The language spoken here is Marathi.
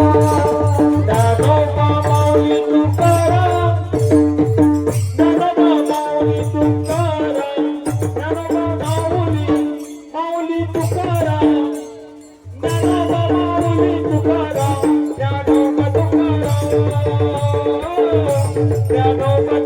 ज्ञानोबा माऊली तुकाराम, ज्ञानोबा माऊली तुकाराम, ज्ञानोबा माऊली, माऊली तुकाराम, ज्ञानोबा माऊली तुकाराम, ज्ञानोबा तुकाराम, ज्ञानोबा